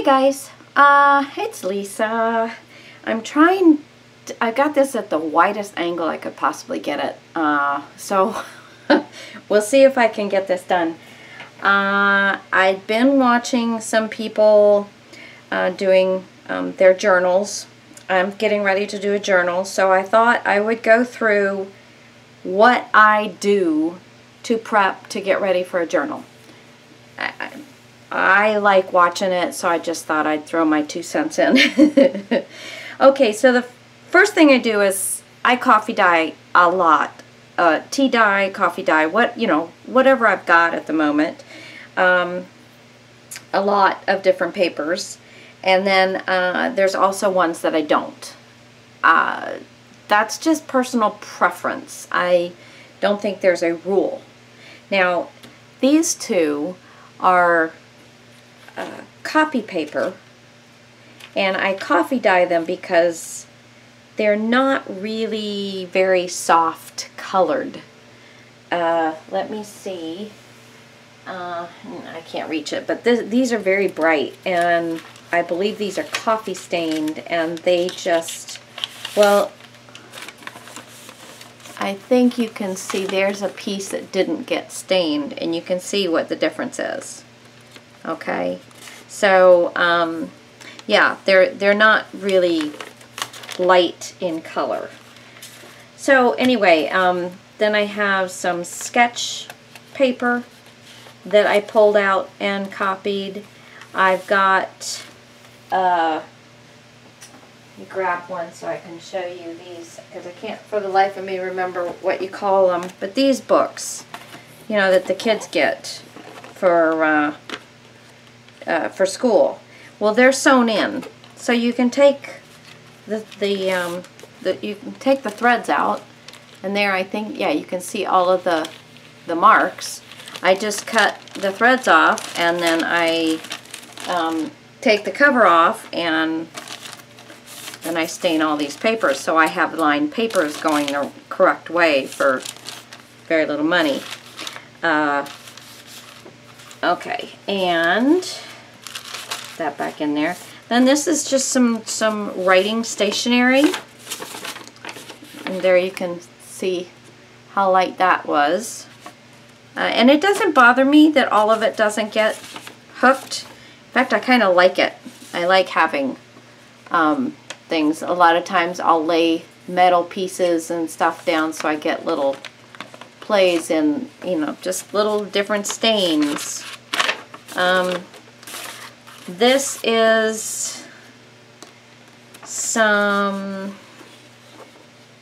Hey guys, it's Lisa. I got this at the widest angle I could possibly get it. So we'll see if I can get this done. I've been watching some people doing their journals. I'm getting ready to do a journal, so I thought I would go through what I do to prep to get ready for a journal. I like watching it, so I just thought I'd throw my 2 cents in. Okay, so the first thing I do is I coffee dye a lot. Tea dye, coffee dye, whatever I've got at the moment. A lot of different papers. And then there's also ones that I don't. That's just personal preference. I don't think there's a rule. Now, these two are copy paper, and I coffee dye them because they're not really very soft colored. Let me see. I can't reach it, but these are very bright, and I believe these are coffee stained, and they just, well, I think you can see there's a piece that didn't get stained, and you can see what the difference is. Okay, so yeah, they're not really light in color. So anyway, then I have some sketch paper that I pulled out and copied. I've got let me grab one so I can show you these, because I can't for the life of me remember what you call them, but these books, you know, that the kids get for school. Well, they're sewn in, so you can take you can take the threads out, and there I think, yeah, you can see all of the marks. I just cut the threads off, and then I take the cover off, and then I stain all these papers, so I have lined papers going the correct way for very little money. Okay, and that back in there. Then this is just some writing stationery, and there you can see how light that was. And it doesn't bother me that all of it doesn't get hooked. In fact, I kind of like it. I like having things. A lot of times I'll lay metal pieces and stuff down so I get little plays in, you know, just little different stains. This is some,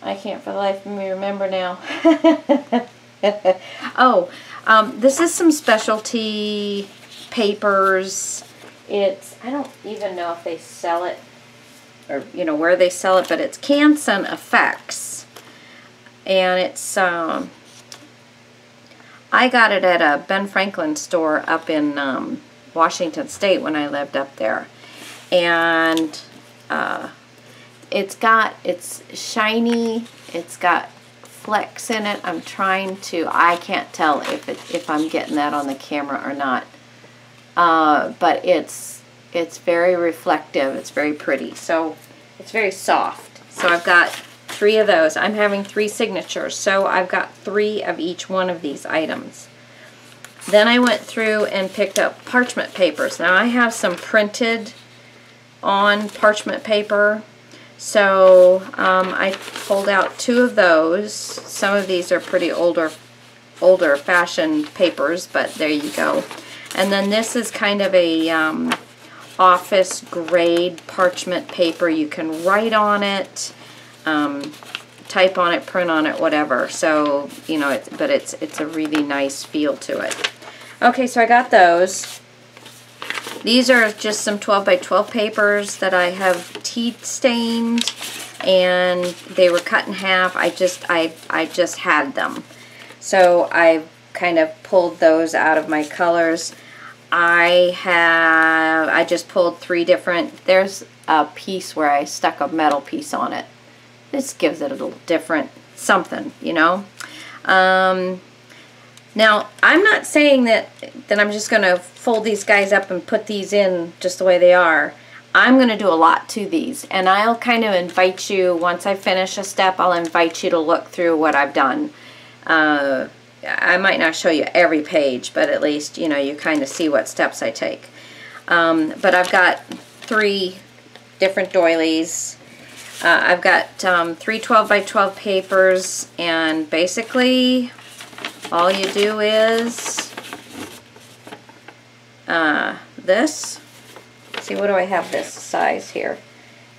I can't for the life of me remember now. Oh, this is some specialty papers. It's, I don't even know if they sell it, or, you know, where they sell it, but it's Canson Effects. And it's, I got it at a Ben Franklin store up in Washington State when I lived up there. And it's shiny, it's got flecks in it. I'm trying to, I can't tell if I'm getting that on the camera or not. But it's very reflective, it's very pretty. So it's very soft. So I've got 3 of those. I'm having 3 signatures, so I've got 3 of each one of these items. Then I went through and picked up parchment papers. Now I have some printed on parchment paper, so I pulled out 2 of those. Some of these are pretty older fashioned papers, but there you go. And then this is kind of a office grade parchment paper. You can write on it, type on it, print on it, whatever. So, you know, it's a really nice feel to it. Okay, so I got those. These are just some 12 by 12 papers that I have tea stained, and they were cut in half. I just had them. So I kind of pulled those out of my colors. I just pulled 3 different, there's a piece where I stuck a metal piece on it. This gives it a little different something, you know. Now, I'm not saying that I'm just going to fold these guys up and put these in just the way they are. I'm going to do a lot to these, and I'll kind of invite you, once I finish a step, I'll invite you to look through what I've done. I might not show you every page, but at least, you know, you kind of see what steps I take. But I've got 3 different doilies. I've got 3 12 by 12 papers, and basically all you do is this. See, what do I have this size here?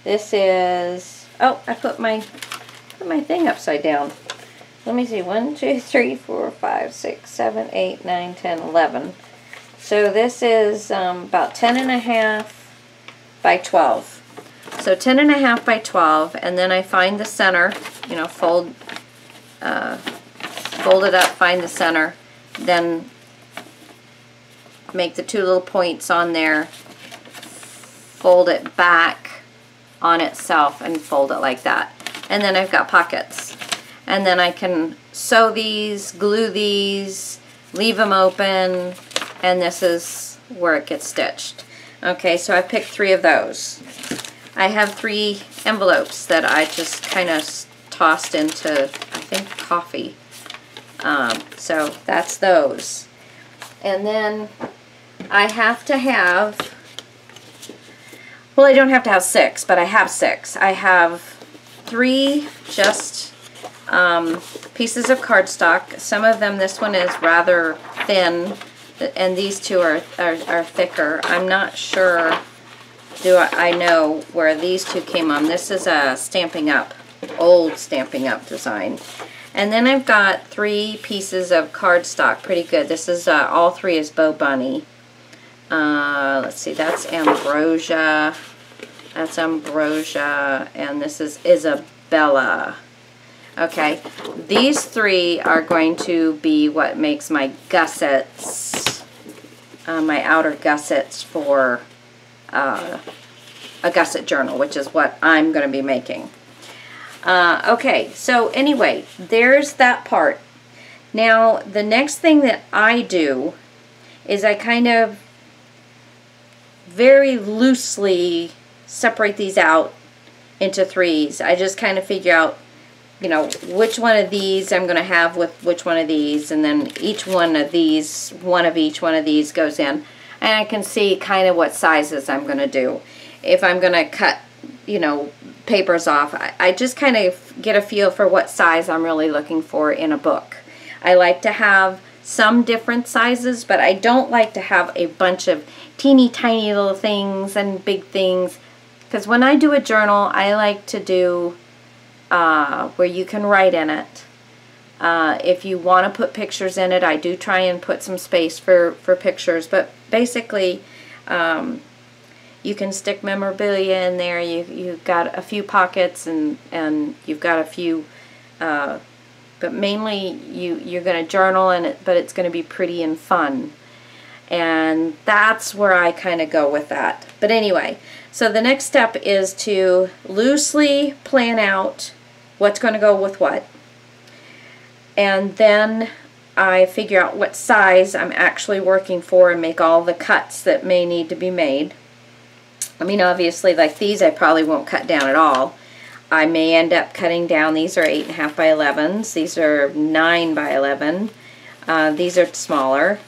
This is, oh, I put my thing upside down. Let me see, 1, 2, 3, 4, 5, 6, 7, 8, 9, 10, 11. So this is about 10.5 by 12. So 10.5 by 12, and then I find the center, you know, fold it up, find the center, then make the 2 little points on there, fold it back on itself and fold it like that. And then I've got pockets. And then I can sew these, glue these, leave them open, and this is where it gets stitched. Okay, so I picked 3 of those. I have 3 envelopes that I just kind of tossed into, I think, coffee. So that's those. And then I have to have, well, I don't have to have 6, but I have 6. I have 3 just pieces of cardstock. Some of them, this one is rather thin, and these 2 are thicker. I'm not sure, I know where these 2 came on. This is a Stampin' Up, old Stampin' Up design. And then I've got 3 pieces of cardstock, pretty good. This is, all 3 is Bo Bunny. Let's see, that's Ambrosia. That's Ambrosia, and this is Isabella. Okay, these 3 are going to be what makes my gussets, my outer gussets for a gusset journal, which is what I'm going to be making. Okay, so anyway, there's that part. Now, the next thing that I do is I kind of very loosely separate these out into 3s. I just kind of figure out, you know, which one of these I'm going to have with which one of these, and then each one of these, one of each one of these goes in, and I can see kind of what sizes I'm going to do. If I'm going to cut, you know, papers off, I just kind of get a feel for what size I'm really looking for in a book. I like to have some different sizes, but I don't like to have a bunch of teeny tiny little things and big things, because when I do a journal, I like to do where you can write in it. If you want to put pictures in it, I do try and put some space for pictures, but basically you can stick memorabilia in there. You've got a few pockets, and you've got a few, but mainly you're going to journal in it, but it's going to be pretty and fun. And that's where I kind of go with that. But anyway, so the next step is to loosely plan out what's going to go with what. And then I figure out what size I'm actually working for and make all the cuts that may need to be made. I mean, obviously, like these I probably won't cut down at all. I may end up cutting down. These are 8.5 by 11s. These are 9 by 11. These are smaller.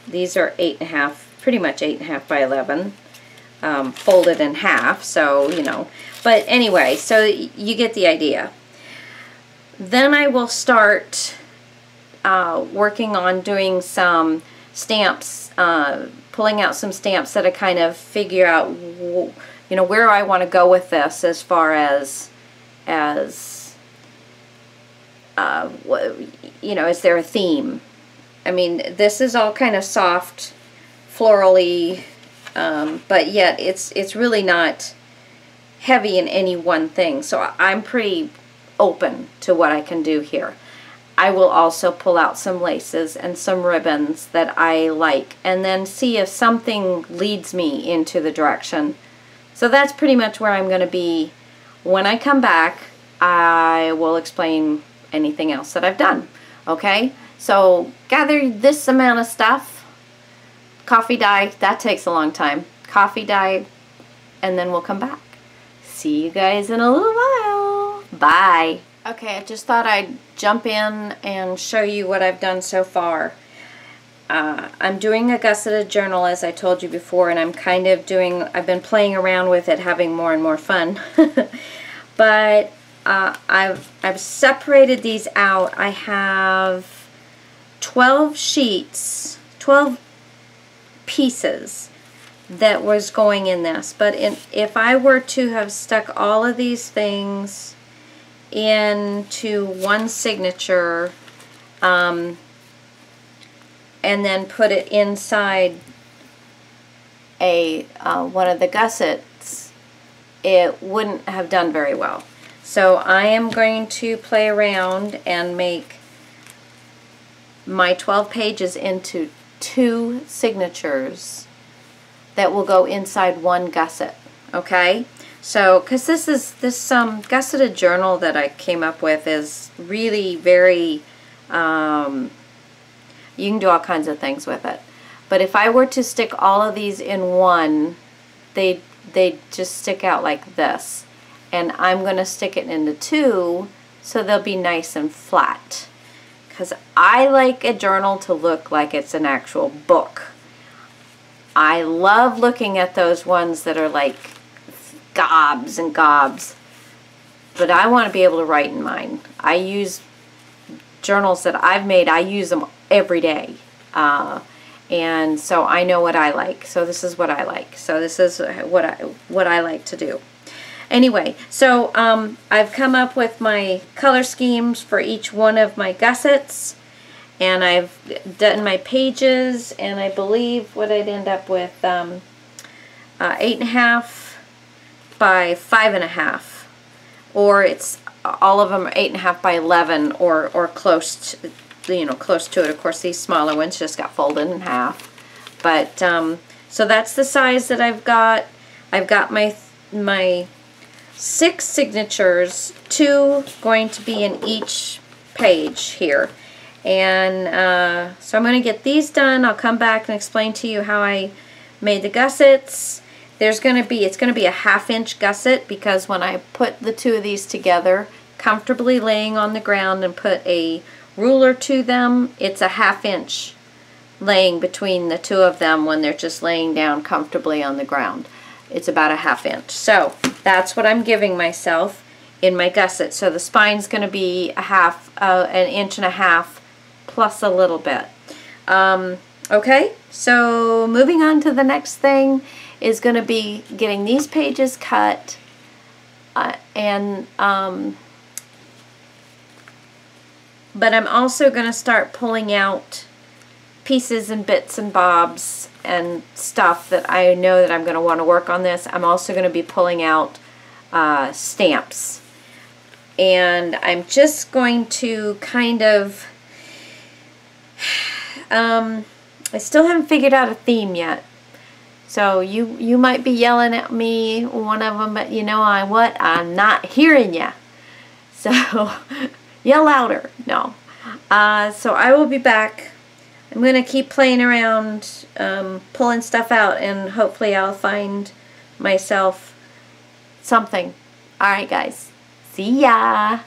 These are 8.5, pretty much 8.5 by 11, folded in half, so, you know. But anyway, so you get the idea. Then I will start working on doing some stamps, pulling out some stamps that I kind of figure out, you know, where I want to go with this as far as you know, is there a theme? I mean, this is all kind of soft, florally, but yet it's really not heavy in any one thing. So I'm pretty open to what I can do here. I will also pull out some laces and some ribbons that I like, and then see if something leads me into the direction. So that's pretty much where I'm going to be. When I come back, I will explain anything else that I've done. Okay? So gather this amount of stuff. Coffee dye, that takes a long time. Coffee dye, and then we'll come back. See you guys in a little while. Bye. Okay, I just thought I'd jump in and show you what I've done so far. I'm doing a gusseted journal, as I told you before, and I'm kind of doing, I've been playing around with it, having more and more fun. But I've separated these out. I have 12 sheets, 12 pieces that was going in this. But if I were to have stuck all of these things into one signature, and then put it inside a one of the gussets, it wouldn't have done very well. So I am going to play around and make my 12 pages into 2 signatures that will go inside one gusset. Okay, so because this gusseted journal that I came up with is really very you can do all kinds of things with it. But if I were to stick all of these in one, they just stick out like this. And I'm going to stick it into 2 so they'll be nice and flat. Because I like a journal to look like it's an actual book. I love looking at those ones that are like gobs and gobs. But I want to be able to write in mine. I use journals that I've made, I use them every day. And so I know what I like. So this is what I like. So this is what I like to do. Anyway, so I've come up with my color schemes for each one of my gussets, and I've done my pages, and I believe what I'd end up with 8.5 by 5.5, or it's all of them are 8.5 by 11, or close to, close to it. Of course, these smaller ones just got folded in half. But so that's the size that I've got. I've got my 6 signatures, 2 going to be in each page here. And so I'm going to get these done. I'll come back and explain to you how I made the gussets. It's going to be a 1/2-inch gusset, because when I put the 2 of these together, comfortably laying on the ground, and put a ruler to them, it's a 1/2-inch laying between the 2 of them when they're just laying down comfortably on the ground. It's about a 1/2 inch. So that's what I'm giving myself in my gusset. So the spine's going to be an 1.5 inches plus a little bit. Okay, so moving on to the next thing is going to be getting these pages cut, but I'm also going to start pulling out pieces and bits and bobs and stuff that I know that I'm going to want to work on this. I'm also going to be pulling out stamps, and I'm just going to kind of I still haven't figured out a theme yet, so you might be yelling at me, one of them, but you know what, I'm not hearing ya, so yell louder. No. So I will be back. I'm going to keep playing around, pulling stuff out, and hopefully I'll find myself something. Alright guys, see ya!